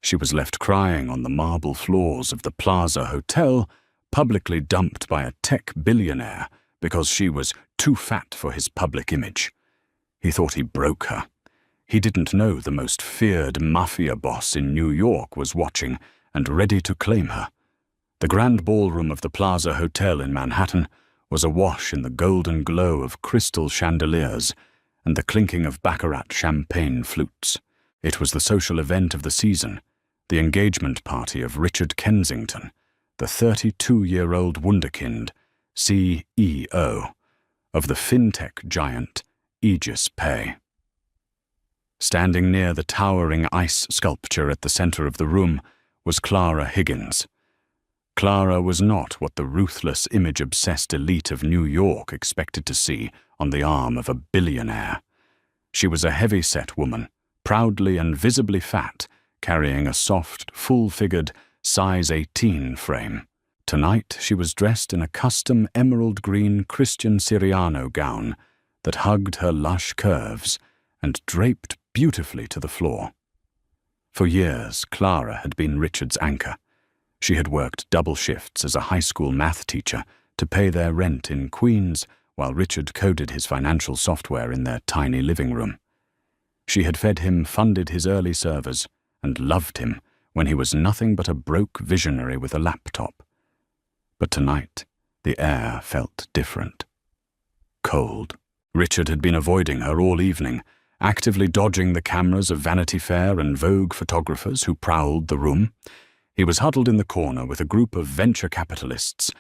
She was left crying on the marble floors of the Plaza Hotel, publicly dumped by a tech billionaire because she was too fat for his public image. He thought he broke her. He didn't know the most feared mafia boss in New York was watching and ready to claim her. The grand ballroom of the Plaza Hotel in Manhattan was awash in the golden glow of crystal chandeliers and the clinking of baccarat champagne flutes. It was the social event of the season, the engagement party of Richard Kensington, the 32-year-old wunderkind, CEO, of the fintech giant Aegis Pay. Standing near the towering ice sculpture at the center of the room was Clara Higgins. Clara was not what the ruthless, image-obsessed elite of New York expected to see on the arm of a billionaire. She was a heavy-set woman, proudly and visibly fat, carrying a soft, full-figured, size 18 frame. Tonight she was dressed in a custom emerald green Christian Siriano gown that hugged her lush curves and draped beautifully to the floor. For years, Clara had been Richard's anchor. She had worked double shifts as a high school math teacher to pay their rent in Queens while Richard coded his financial software in their tiny living room. She had fed him, funded his early servers, and loved him when he was nothing but a broke visionary with a laptop. But tonight, the air felt different. Cold. Richard had been avoiding her all evening, actively dodging the cameras of Vanity Fair and Vogue photographers who prowled the room. He was huddled in the corner with a group of venture capitalists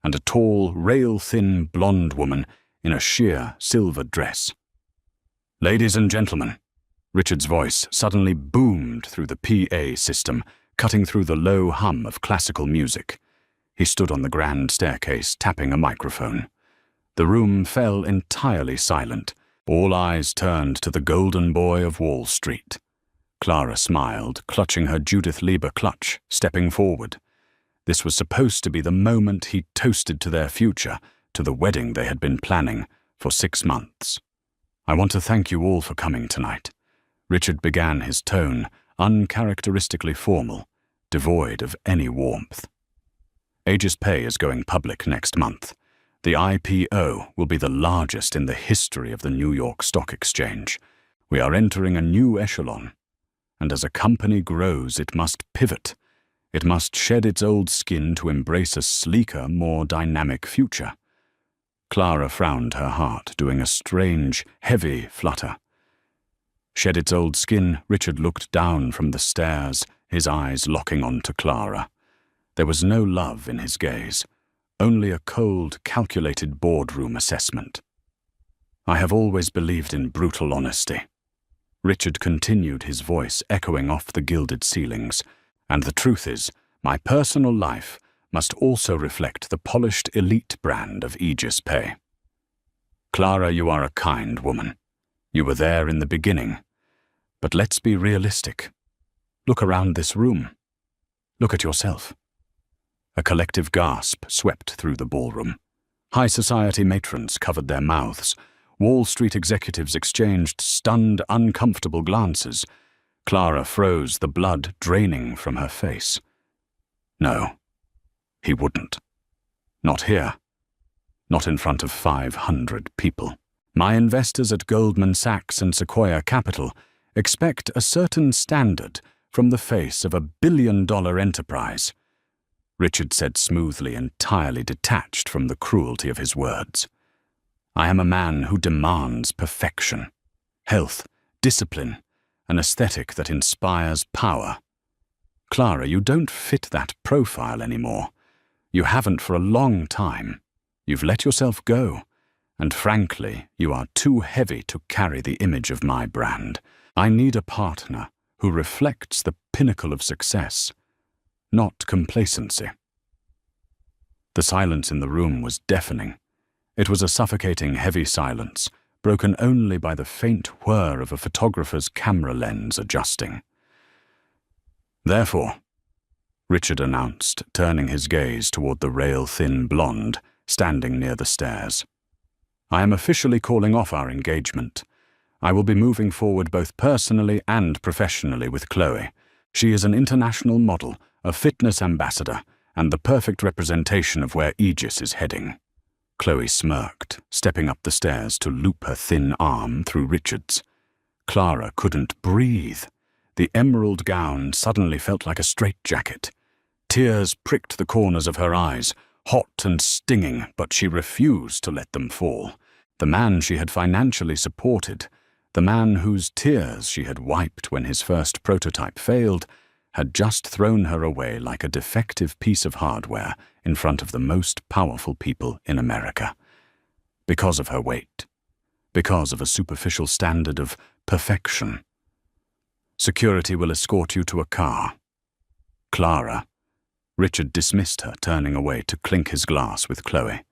and a tall, rail-thin blonde woman in a sheer silver dress. "Ladies and gentlemen," Richard's voice suddenly boomed through the PA system, cutting through the low hum of classical music. He stood on the grand staircase, tapping a microphone. The room fell entirely silent. All eyes turned to the golden boy of Wall Street. Clara smiled, clutching her Judith Lieber clutch, stepping forward. This was supposed to be the moment he toasted to their future, to the wedding they had been planning for 6 months. "I want to thank you all for coming tonight." Richard began, his tone uncharacteristically formal, devoid of any warmth. "Aegis Pay is going public next month. The IPO will be the largest in the history of the New York Stock Exchange. We are entering a new echelon. And as a company grows, it must pivot. It must shed its old skin to embrace a sleeker, more dynamic future." Clara frowned her heart, doing a strange, heavy flutter. Shed its old skin, Richard looked down from the stairs, his eyes locking onto Clara. There was no love in his gaze, only a cold, calculated boardroom assessment. "I have always believed in brutal honesty." Richard continued, his voice echoing off the gilded ceilings. "And the truth is, my personal life must also reflect the polished elite brand of Aegis Pay. Clara, you are a kind woman. You were there in the beginning. But let's be realistic. Look around this room. Look at yourself." A collective gasp swept through the ballroom. High society matrons covered their mouths. Wall Street executives exchanged stunned, uncomfortable glances. Clara froze, the blood draining from her face. No, he wouldn't. Not here. Not in front of 500 people. "My investors at Goldman Sachs and Sequoia Capital expect a certain standard from the face of a billion-dollar enterprise," Richard said smoothly, entirely detached from the cruelty of his words. "I am a man who demands perfection, health, discipline, an aesthetic that inspires power. Clara, you don't fit that profile anymore. You haven't for a long time. You've let yourself go, and frankly, you are too heavy to carry the image of my brand. I need a partner who reflects the pinnacle of success, not complacency." The silence in the room was deafening. It was a suffocating, heavy silence, broken only by the faint whir of a photographer's camera lens adjusting. "Therefore," Richard announced, turning his gaze toward the rail-thin blonde standing near the stairs, "I am officially calling off our engagement. I will be moving forward both personally and professionally with Chloe. She is an international model, a fitness ambassador, and the perfect representation of where Aegis is heading. Chloe smirked, stepping up the stairs to loop her thin arm through Richard's. Clara couldn't breathe. The emerald gown suddenly felt like a straitjacket. Tears pricked the corners of her eyes, hot and stinging, but she refused to let them fall. The man she had financially supported, the man whose tears she had wiped when his first prototype failed, had just thrown her away like a defective piece of hardware in front of the most powerful people in America. Because of her weight. Because of a superficial standard of perfection. Security will escort you to a car. Clara. Richard dismissed her, turning away to clink his glass with Chloe.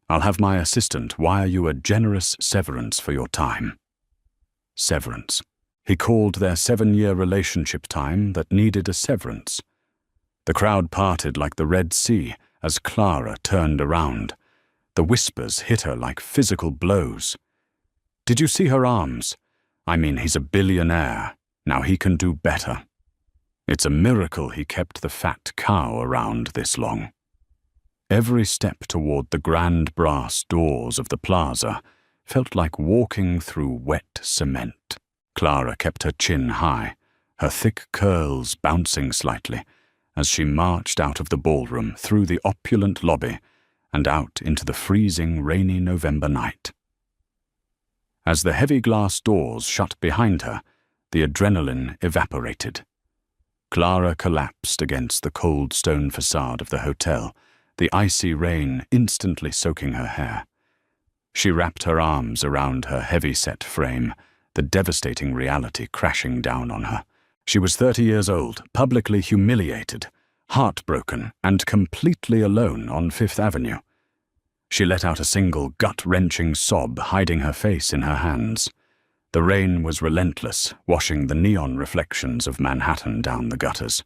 I'll have my assistant wire you a generous severance for your time. Severance. He called their 7-year relationship time that needed a severance. The crowd parted like the Red Sea as Clara turned around. The whispers hit her like physical blows. Did you see her arms? I mean, he's a billionaire. Now he can do better. It's a miracle he kept the fat cow around this long. Every step toward the grand brass doors of the plaza felt like walking through wet cement. Clara kept her chin high, her thick curls bouncing slightly, as she marched out of the ballroom through the opulent lobby and out into the freezing, rainy November night. As the heavy glass doors shut behind her, the adrenaline evaporated. Clara collapsed against the cold stone facade of the hotel, the icy rain instantly soaking her hair. She wrapped her arms around her heavy-set frame, the devastating reality crashing down on her. She was 30 years old, publicly humiliated, heartbroken, and completely alone on Fifth Avenue. She let out a single gut-wrenching sob, hiding her face in her hands. The rain was relentless, washing the neon reflections of Manhattan down the gutters.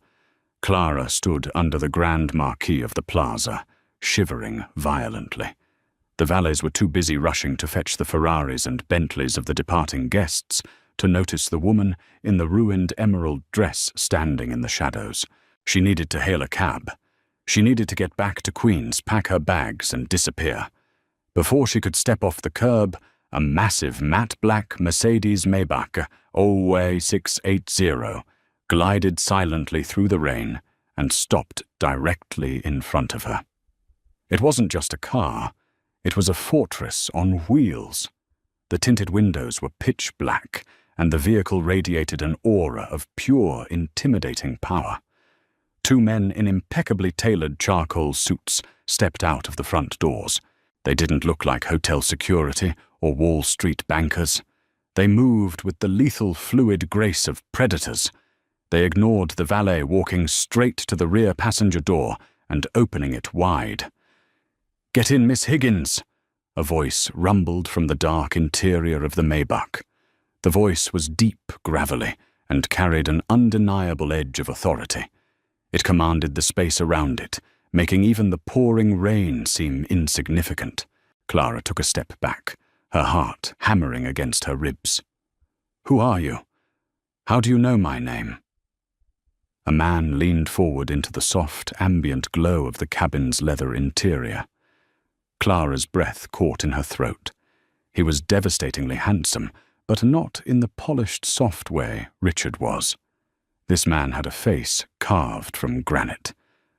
Clara stood under the grand marquee of the plaza, shivering violently. The valets were too busy rushing to fetch the Ferraris and Bentleys of the departing guests to notice the woman in the ruined emerald dress standing in the shadows. She needed to hail a cab. She needed to get back to Queens, pack her bags, and disappear. Before she could step off the curb, a massive matte black Mercedes Maybach OA680 glided silently through the rain and stopped directly in front of her. It wasn't just a car. It was a fortress on wheels. The tinted windows were pitch black, and the vehicle radiated an aura of pure, intimidating power. 2 men in impeccably tailored charcoal suits stepped out of the front doors. They didn't look like hotel security or Wall Street bankers. They moved with the lethal fluid grace of predators. They ignored the valet walking straight to the rear passenger door and opening it wide. "Get in, Miss Higgins," a voice rumbled from the dark interior of the Maybach. The voice was deep, gravelly, and carried an undeniable edge of authority. It commanded the space around it, making even the pouring rain seem insignificant. Clara took a step back, her heart hammering against her ribs. "Who are you? How do you know my name?" A man leaned forward into the soft, ambient glow of the cabin's leather interior. Clara's breath caught in her throat. He was devastatingly handsome, but not in the polished, soft way Richard was. This man had a face carved from granite,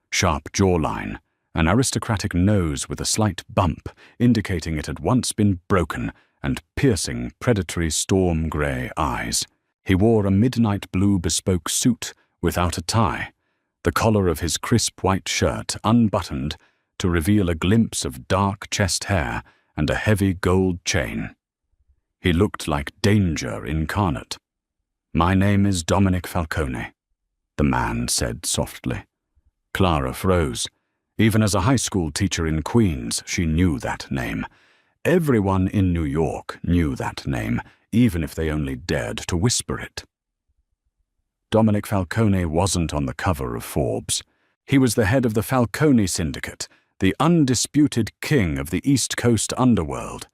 sharp jawline, an aristocratic nose with a slight bump indicating it had once been broken, and piercing, predatory storm-grey eyes. He wore a midnight blue bespoke suit without a tie, the collar of his crisp white shirt unbuttoned to reveal a glimpse of dark chest hair and a heavy gold chain. He looked like danger incarnate. "My name is Dominic Falcone," the man said softly. Clara froze. Even as a high school teacher in Queens, she knew that name. Everyone in New York knew that name, even if they only dared to whisper it. Dominic Falcone wasn't on the cover of Forbes. He was the head of the Falcone Syndicate, the undisputed king of the East Coast underworld.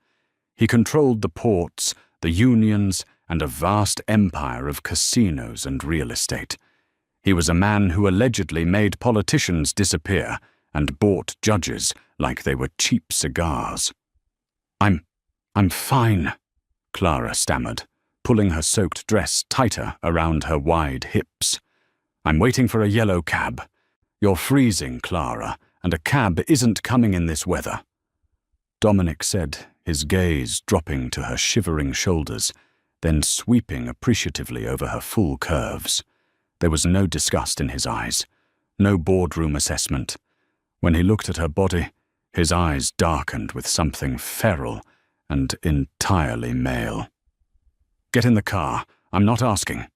He controlled the ports, the unions, and a vast empire of casinos and real estate. He was a man who allegedly made politicians disappear and bought judges like they were cheap cigars. I'm fine," Clara stammered, pulling her soaked dress tighter around her wide hips. "I'm waiting for a yellow cab. You're freezing, Clara, and a cab isn't coming in this weather," Dominic said, his gaze dropping to her shivering shoulders, then sweeping appreciatively over her full curves. There was no disgust in his eyes, no boardroom assessment. When he looked at her body, his eyes darkened with something feral and entirely male. "Get in the car. I'm not asking."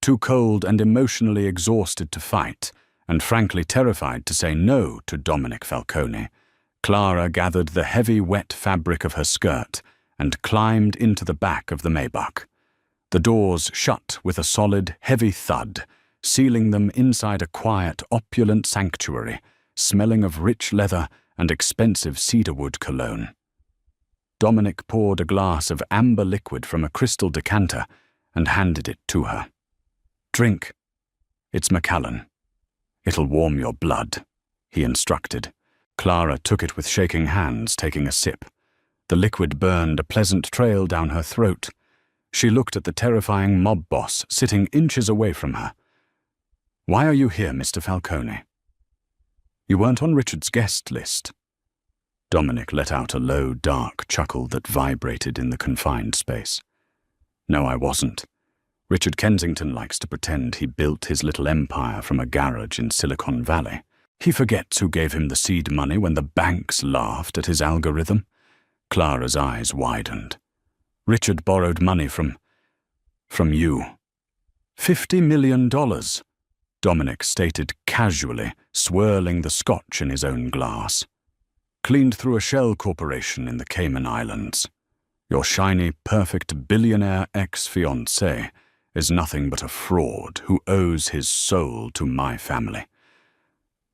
Too cold and emotionally exhausted to fight, and frankly terrified to say no to Dominic Falcone, Clara gathered the heavy, wet fabric of her skirt and climbed into the back of the Maybach. The doors shut with a solid, heavy thud, sealing them inside a quiet, opulent sanctuary, smelling of rich leather and expensive cedarwood cologne. Dominic poured a glass of amber liquid from a crystal decanter and handed it to her. "Drink. It's Macallan. It'll warm your blood," he instructed. Clara took it with shaking hands, taking a sip. The liquid burned a pleasant trail down her throat. She looked at the terrifying mob boss sitting inches away from her. "Why are you here, Mr. Falcone?" "You weren't on Richard's guest list." Dominic let out a low, dark chuckle that vibrated in the confined space. "No, I wasn't. Richard Kensington likes to pretend he built his little empire from a garage in Silicon Valley. He forgets who gave him the seed money when the banks laughed at his algorithm." Clara's eyes widened. "Richard borrowed money from you." $50 million, Dominic stated casually, swirling the scotch in his own glass. "Cleaned through a shell corporation in the Cayman Islands. Your shiny, perfect billionaire ex-fiancée is nothing but a fraud who owes his soul to my family.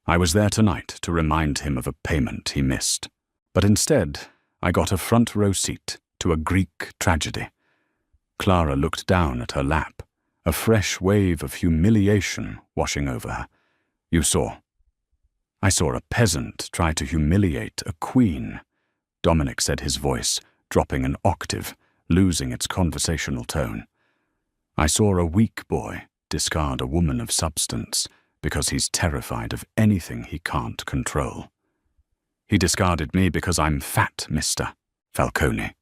I was there tonight to remind him of a payment he missed, but instead I got a front row seat to a Greek tragedy." Clara looked down at her lap, a fresh wave of humiliation washing over her. "You saw." "I saw a peasant try to humiliate a queen," Dominic said, his voice dropping an octave, losing its conversational tone. "I saw a weak boy discard a woman of substance because he's terrified of anything he can't control. He discarded me because I'm fat, Mr. Falcone."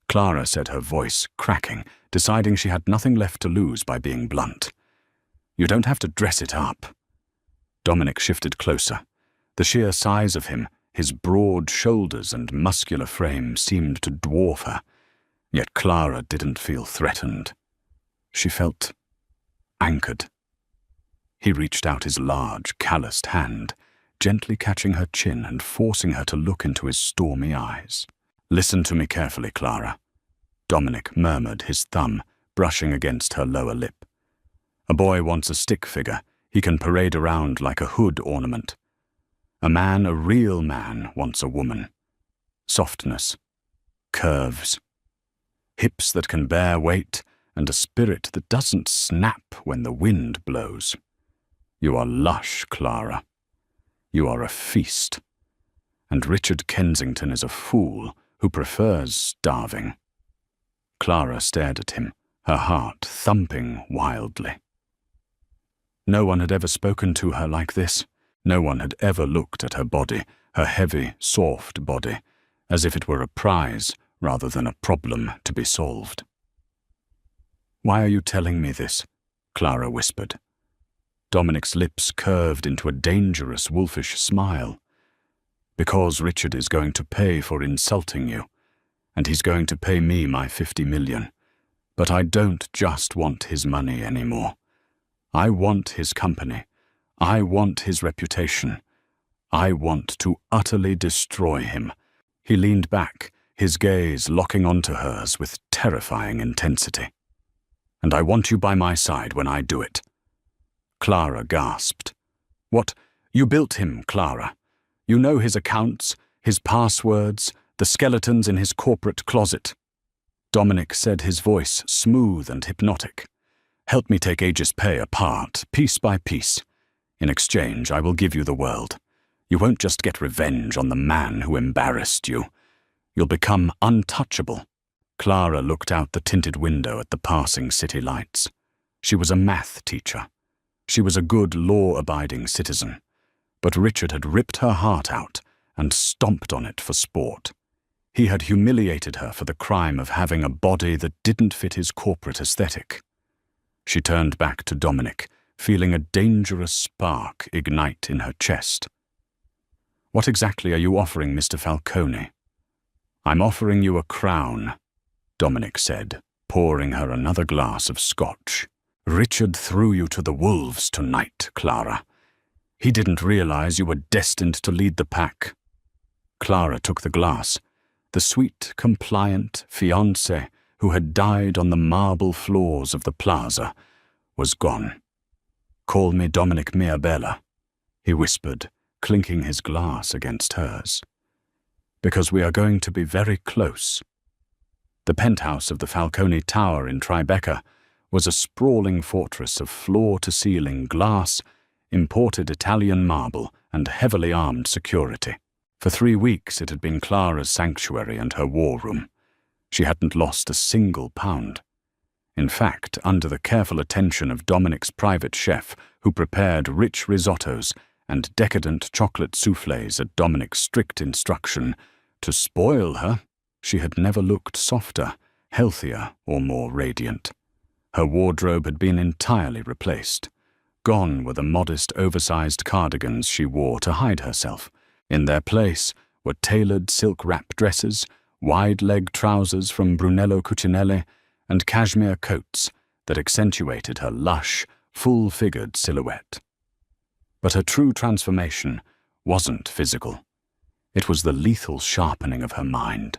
Clara said, her voice cracking, deciding she had nothing left to lose by being blunt. "You don't have to dress it up." Dominic shifted closer. The sheer size of him, his broad shoulders and muscular frame seemed to dwarf her, yet Clara didn't feel threatened. She felt anchored. He reached out his large, calloused hand, gently catching her chin and forcing her to look into his stormy eyes. "Listen to me carefully, Clara," Dominic murmured, his thumb brushing against her lower lip. "A boy wants a stick figure he can parade around like a hood ornament. A man, a real man, wants a woman. Softness, curves, hips that can bear weight, and a spirit that doesn't snap when the wind blows. You are lush, Clara. You are a feast. And Richard Kensington is a fool who prefers starving." Clara stared at him, her heart thumping wildly. No one had ever spoken to her like this. No one had ever looked at her body, her heavy, soft body, as if it were a prize rather than a problem to be solved. "Why are you telling me this?" Clara whispered. Dominic's lips curved into a dangerous, wolfish smile. "Because Richard is going to pay for insulting you, and he's going to pay me my $50 million. But I don't just want his money anymore. I want his company. I want his reputation. I want to utterly destroy him." He leaned back, his gaze locking onto hers with terrifying intensity. "And I want you by my side when I do it." Clara gasped. "What? You built him, Clara. You know his accounts, his passwords, the skeletons in his corporate closet." Dominic said, his voice smooth and hypnotic. Help me take Aegis Pay apart, piece by piece. In exchange, I will give you the world. You won't just get revenge on the man who embarrassed you. You'll become untouchable." Clara looked out the tinted window at the passing city lights. She was a math teacher. She was a good, law-abiding citizen. But Richard had ripped her heart out and stomped on it for sport. He had humiliated her for the crime of having a body that didn't fit his corporate aesthetic. She turned back to Dominic, feeling a dangerous spark ignite in her chest. "What exactly are you offering, Mr. Falcone?" "I'm offering you a crown," Dominic said, pouring her another glass of scotch. "Richard threw you to the wolves tonight, Clara. He didn't realize you were destined to lead the pack." Clara took the glass. The sweet, compliant fiancée who had died on the marble floors of the plaza was gone. "Call me Dominic Mirabella," he whispered, clinking his glass against hers. "Because we are going to be very close." The penthouse of the Falcone Tower in Tribeca was a sprawling fortress of floor-to-ceiling glass, imported Italian marble, and heavily armed security. For 3 weeks it had been Clara's sanctuary and her war room. She hadn't lost a single pound. In fact, under the careful attention of Dominic's private chef, who prepared rich risottos and decadent chocolate soufflés at Dominic's strict instruction, to spoil her, she had never looked softer, healthier, or more radiant. Her wardrobe had been entirely replaced. Gone were the modest, oversized cardigans she wore to hide herself. In their place were tailored silk wrap dresses, wide-leg trousers from Brunello Cucinelli, and cashmere coats that accentuated her lush, full-figured silhouette. But her true transformation wasn't physical. It was the lethal sharpening of her mind.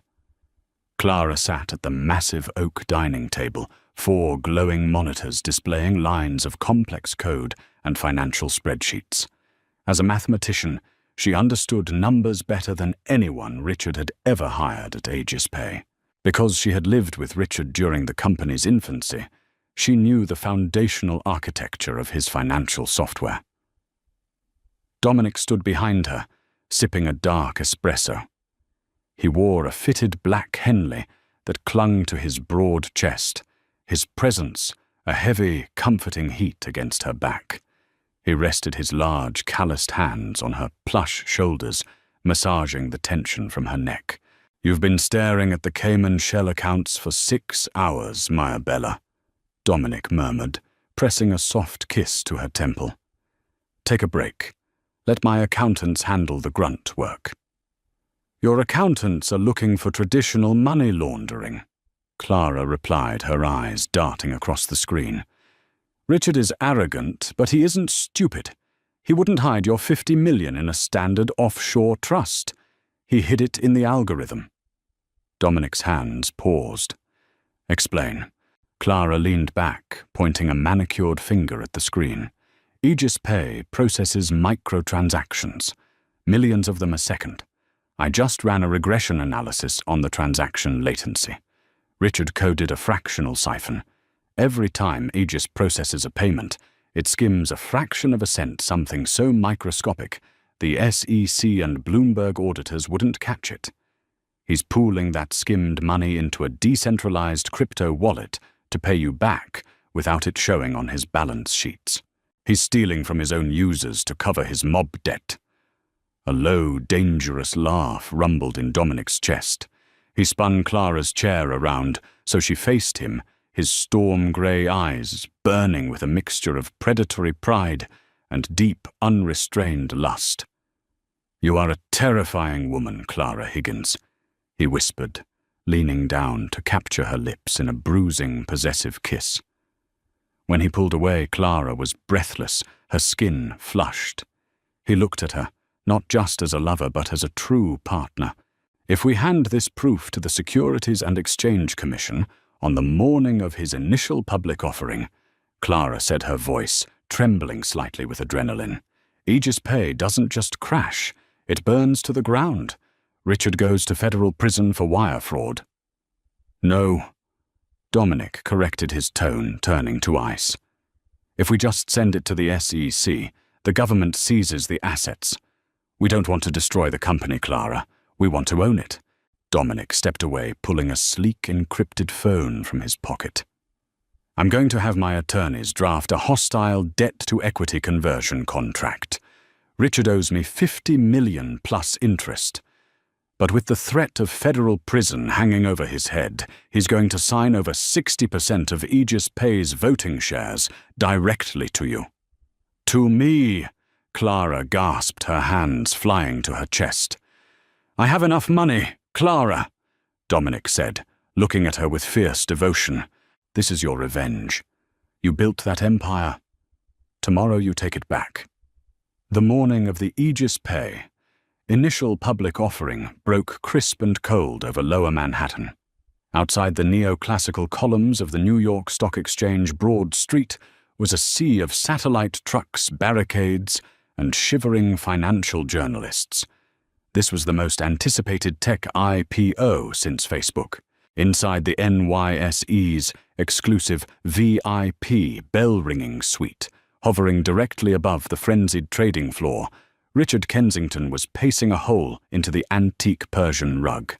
Clara sat at the massive oak dining table, 4 glowing monitors displaying lines of complex code and financial spreadsheets. As a mathematician, she understood numbers better than anyone Richard had ever hired at Aegis Pay. Because she had lived with Richard during the company's infancy, she knew the foundational architecture of his financial software. Dominic stood behind her, sipping a dark espresso. He wore a fitted black Henley that clung to his broad chest, his presence a heavy, comforting heat against her back. He rested his large, calloused hands on her plush shoulders, massaging the tension from her neck. "You've been staring at the Cayman shell accounts for 6 hours, Maya Bella," Dominic murmured, pressing a soft kiss to her temple. "Take a break. Let my accountants handle the grunt work." "Your accountants are looking for traditional money laundering," Clara replied, her eyes darting across the screen. "Richard is arrogant, but he isn't stupid. He wouldn't hide your 50 million in a standard offshore trust. He hid it in the algorithm." Dominic's hands paused. "Explain." Clara leaned back, pointing a manicured finger at the screen. "Aegis Pay processes microtransactions, millions of them a second. I just ran a regression analysis on the transaction latency. Richard coded a fractional siphon. Every time Aegis processes a payment, it skims a fraction of a cent, something so microscopic the SEC and Bloomberg auditors wouldn't catch it. He's pooling that skimmed money into a decentralized crypto wallet to pay you back without it showing on his balance sheets. He's stealing from his own users to cover his mob debt." A low, dangerous laugh rumbled in Dominic's chest. He spun Clara's chair around so she faced him, his storm-grey eyes burning with a mixture of predatory pride and deep, unrestrained lust. "You are a terrifying woman, Clara Higgins," he whispered, leaning down to capture her lips in a bruising, possessive kiss. When he pulled away, Clara was breathless, her skin flushed. He looked at her, not just as a lover but as a true partner. "If we hand this proof to the Securities and Exchange Commission on the morning of his initial public offering," Clara said, her voice trembling slightly with adrenaline, "Aegis Pay doesn't just crash, it burns to the ground. Richard goes to federal prison for wire fraud." "No," Dominic corrected his tone, turning to ice. If we just send it to the SEC, the government seizes the assets. We don't want to destroy the company, Clara. We want to own it. Dominic stepped away, pulling a sleek encrypted phone from his pocket. I'm going to have my attorneys draft a hostile debt-to-equity conversion contract. Richard owes me $50 million plus interest. But with the threat of federal prison hanging over his head, he's going to sign over 60% of Aegis Pay's voting shares directly to you. To me, Clara gasped, her hands flying to her chest. I have enough money, Clara, Dominic said, looking at her with fierce devotion. This is your revenge. You built that empire. Tomorrow you take it back. The morning of the Aegis Pay, initial public offering broke crisp and cold over Lower Manhattan. Outside the neoclassical columns of the New York Stock Exchange Broad Street was a sea of satellite trucks, barricades, and shivering financial journalists. This was the most anticipated tech IPO since Facebook. Inside the NYSE's exclusive VIP bell-ringing suite, hovering directly above the frenzied trading floor, Richard Kensington was pacing a hole into the antique Persian rug.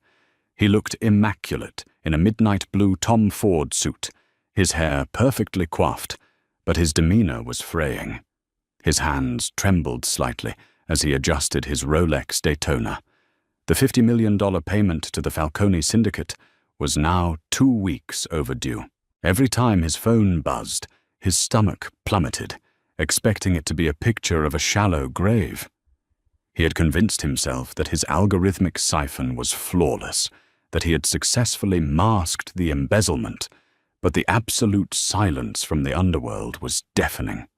He looked immaculate in a midnight blue Tom Ford suit, his hair perfectly coiffed, but his demeanor was fraying. His hands trembled slightly as he adjusted his Rolex Daytona. The $50 million payment to the Falcone syndicate was now 2 weeks overdue. Every time his phone buzzed, his stomach plummeted, expecting it to be a picture of a shallow grave. He had convinced himself that his algorithmic siphon was flawless, that he had successfully masked the embezzlement, but the absolute silence from the underworld was deafening.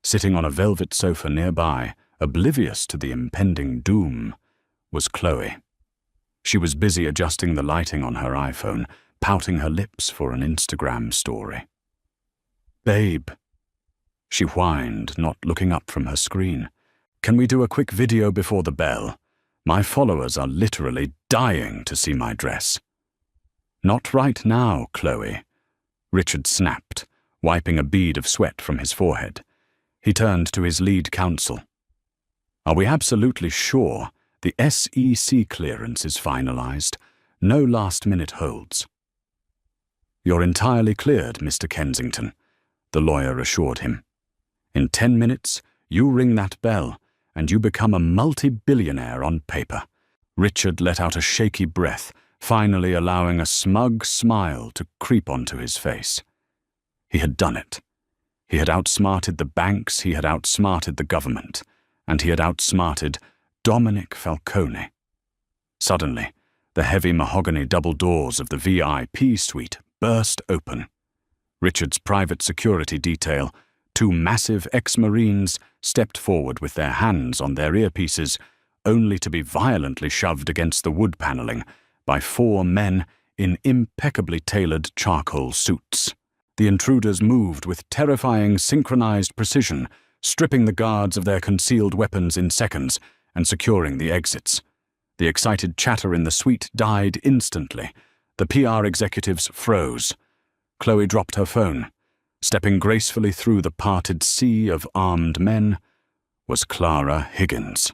Sitting on a velvet sofa nearby, oblivious to the impending doom, was Chloe. She was busy adjusting the lighting on her iPhone, pouting her lips for an Instagram story. "Babe," she whined, not looking up from her screen. "Can we do a quick video before the bell? My followers are literally dying to see my dress." "Not right now, Chloe," Richard snapped, wiping a bead of sweat from his forehead. He turned to his lead counsel. "Are we absolutely sure the SEC clearance is finalized? No last-minute holds." "You're entirely cleared, Mr. Kensington," the lawyer assured him. "In 10 minutes, you ring that bell, and you become a multi-billionaire on paper." Richard let out a shaky breath, finally allowing a smug smile to creep onto his face. He had done it. He had outsmarted the banks, he had outsmarted the government, and he had outsmarted Dominic Falcone. Suddenly, the heavy mahogany double doors of the VIP suite burst open. Richard's private security detail, 2 massive ex-Marines, stepped forward with their hands on their earpieces, only to be violently shoved against the wood paneling by 4 men in impeccably tailored charcoal suits. The intruders moved with terrifying synchronized precision, stripping the guards of their concealed weapons in seconds and securing the exits. The excited chatter in the suite died instantly. The PR executives froze. Chloe dropped her phone. Stepping gracefully through the parted sea of armed men was Clara Higgins.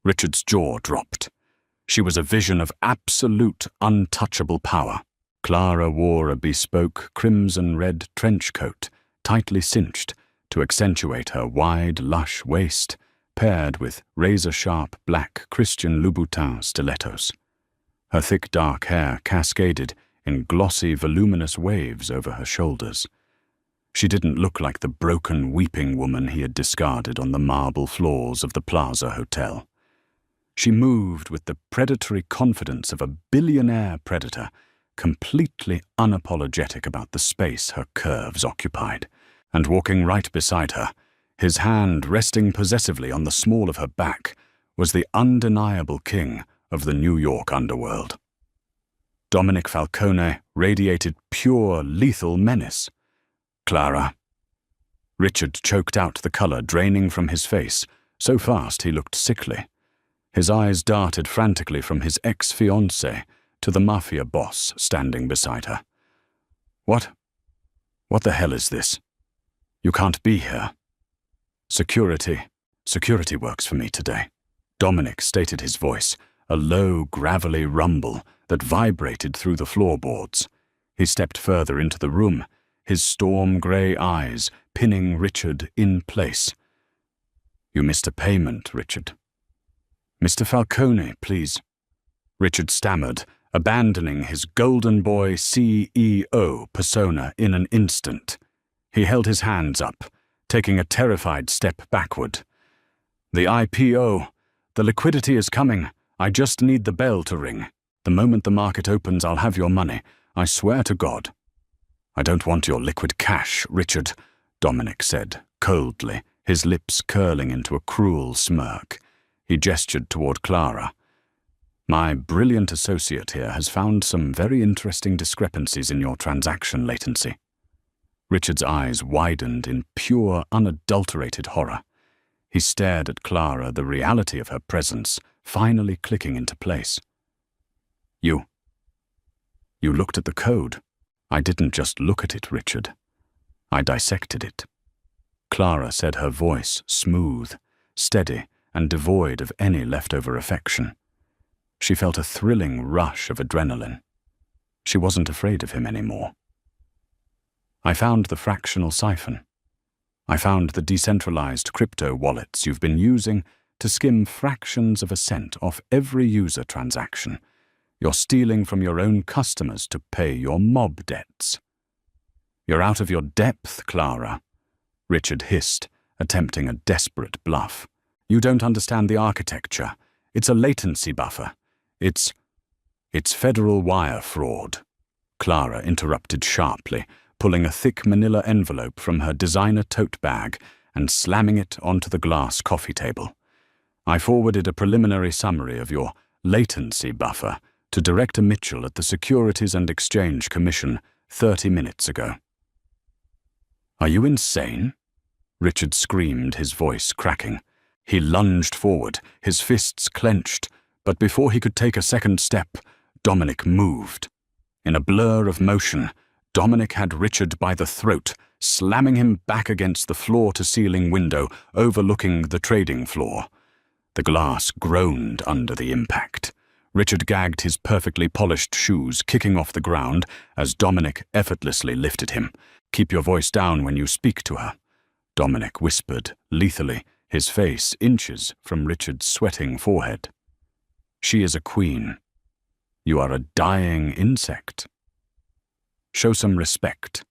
Richard's jaw dropped. She was a vision of absolute, untouchable power. Clara wore a bespoke crimson-red trench coat, tightly cinched, to accentuate her wide, lush waist, paired with razor-sharp black Christian Louboutin stilettos. Her thick dark hair cascaded in glossy, voluminous waves over her shoulders. She didn't look like the broken, weeping woman he had discarded on the marble floors of the Plaza Hotel. She moved with the predatory confidence of a billionaire predator, completely unapologetic about the space her curves occupied. And walking right beside her, his hand resting possessively on the small of her back, was the undeniable king of the New York underworld. Dominic Falcone radiated pure, lethal menace. "Clara." Richard choked out the color draining from his face, so fast he looked sickly. His eyes darted frantically from his ex-fiancée to the Mafia Boss standing beside her. What? What the hell is this? You can't be here. Security works for me today. Dominic stated his voice, a low, gravelly rumble that vibrated through the floorboards. He stepped further into the room, his storm-grey eyes pinning Richard in place. You missed a payment, Richard. Mr. Falcone, please. Richard stammered, abandoning his golden boy CEO persona in an instant. He held his hands up, taking a terrified step backward. The IPO. The liquidity is coming. I just need the bell to ring. The moment the market opens, I'll have your money. I swear to God. I don't want your liquid cash, Richard, Dominic said, coldly, his lips curling into a cruel smirk. He gestured toward Clara. My brilliant associate here has found some very interesting discrepancies in your transaction latency. Richard's eyes widened in pure, unadulterated horror. He stared at Clara, the reality of her presence finally clicking into place. You looked at the code. I didn't just look at it, Richard. I dissected it. Clara said, her voice smooth, steady, and devoid of any leftover affection. She felt a thrilling rush of adrenaline. She wasn't afraid of him anymore. I found the fractional siphon. I found the decentralized crypto wallets you've been using to skim fractions of a cent off every user transaction. You're stealing from your own customers to pay your mob debts. You're out of your depth, Clara, Richard hissed, attempting a desperate bluff. You don't understand the architecture. It's a latency buffer. It's federal wire fraud, Clara interrupted sharply, pulling a thick manila envelope from her designer tote bag and slamming it onto the glass coffee table. I forwarded a preliminary summary of your latency buffer to Director Mitchell at the Securities and Exchange Commission 30 minutes ago. Are you insane? Richard screamed, his voice cracking. He lunged forward, his fists clenched, but before he could take a second step, Dominic moved. In a blur of motion, Dominic had Richard by the throat, slamming him back against the floor-to-ceiling window overlooking the trading floor. The glass groaned under the impact. Richard gagged his perfectly polished shoes, kicking off the ground as Dominic effortlessly lifted him. Keep your voice down when you speak to her, Dominic whispered, lethally, his face inches from Richard's sweating forehead. She is a queen. You are a dying insect. Show some respect.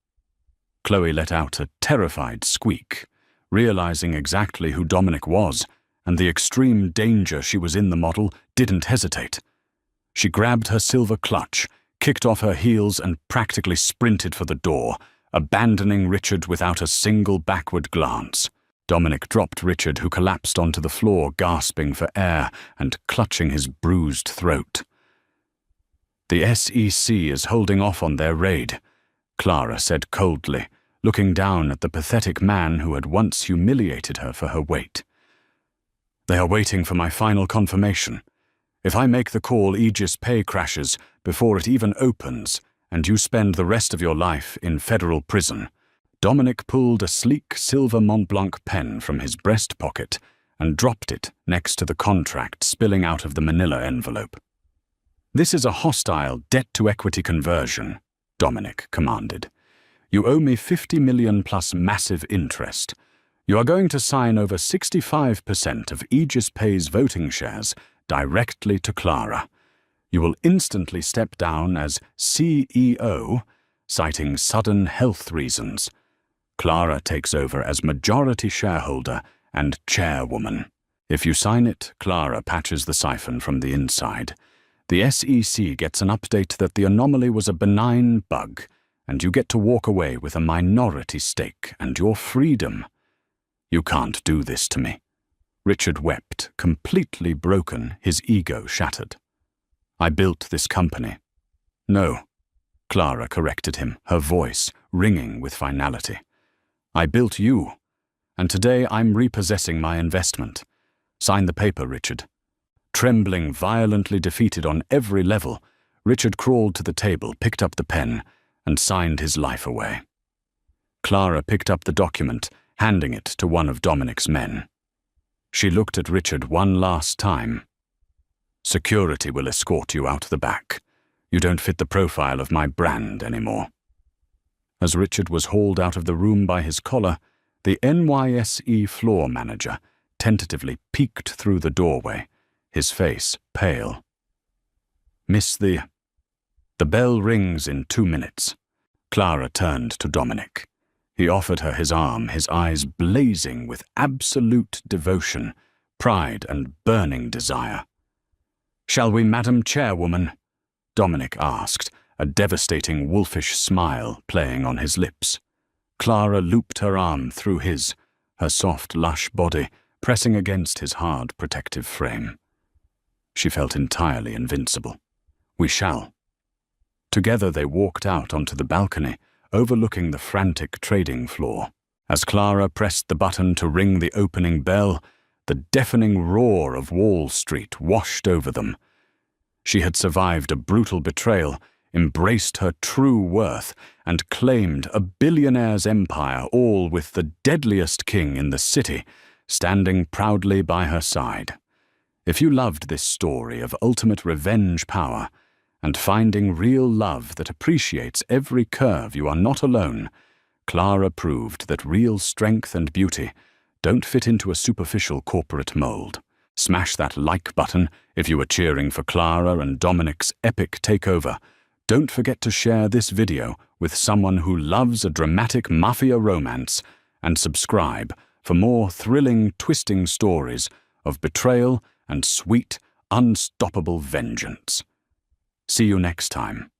Chloe let out a terrified squeak, realizing exactly who Dominic was, and the extreme danger she was in. The model didn't hesitate. She grabbed her silver clutch, kicked off her heels, and practically sprinted for the door, abandoning Richard without a single backward glance. Dominic dropped Richard, who collapsed onto the floor, gasping for air and clutching his bruised throat. The SEC is holding off on their raid, Clara said coldly, looking down at the pathetic man who had once humiliated her for her weight. They are waiting for my final confirmation. If I make the call, Aegis Pay crashes before it even opens, and you spend the rest of your life in federal prison. Dominic pulled a sleek silver Montblanc pen from his breast pocket and dropped it next to the contract spilling out of the manila envelope. This is a hostile debt-to-equity conversion, Dominic commanded. You owe me $50 million plus massive interest. You are going to sign over 65% of Aegis Pay's voting shares directly to Clara. You will instantly step down as CEO, citing sudden health reasons. Clara takes over as majority shareholder and chairwoman. If you sign it, Clara patches the siphon from the inside. The SEC gets an update that the anomaly was a benign bug, and you get to walk away with a minority stake and your freedom. You can't do this to me. Richard wept, completely broken, his ego shattered. I built this company. No, Clara corrected him, her voice ringing with finality. I built you, and today I'm repossessing my investment. Sign the paper, Richard. Trembling, violently defeated on every level, Richard crawled to the table, picked up the pen, and signed his life away. Clara picked up the document, handing it to one of Dominic's men. She looked at Richard one last time. "Security will escort you out the back. You don't fit the profile of my brand anymore." As Richard was hauled out of the room by his collar, the NYSE floor manager tentatively peeked through the doorway, his face pale. "Miss the bell rings in 2 minutes." Clara turned to Dominic. He offered her his arm, his eyes blazing with absolute devotion, pride, and burning desire. "Shall we, Madam Chairwoman?" Dominic asked, a devastating wolfish smile playing on his lips. Clara looped her arm through his, her soft, lush body pressing against his hard, protective frame. She felt entirely invincible. "We shall." Together they walked out onto the balcony, overlooking the frantic trading floor. As Clara pressed the button to ring the opening bell, the deafening roar of Wall Street washed over them. She had survived a brutal betrayal, embraced her true worth, and claimed a billionaire's empire, all with the deadliest king in the city standing proudly by her side. If you loved this story of ultimate revenge power and finding real love that appreciates every curve, you are not alone. Clara proved that real strength and beauty don't fit into a superficial corporate mold. Smash that like button if you were cheering for Clara and Dominic's epic takeover. Don't forget to share this video with someone who loves a dramatic mafia romance, and subscribe for more thrilling, twisting stories of betrayal and sweet, unstoppable vengeance. See you next time.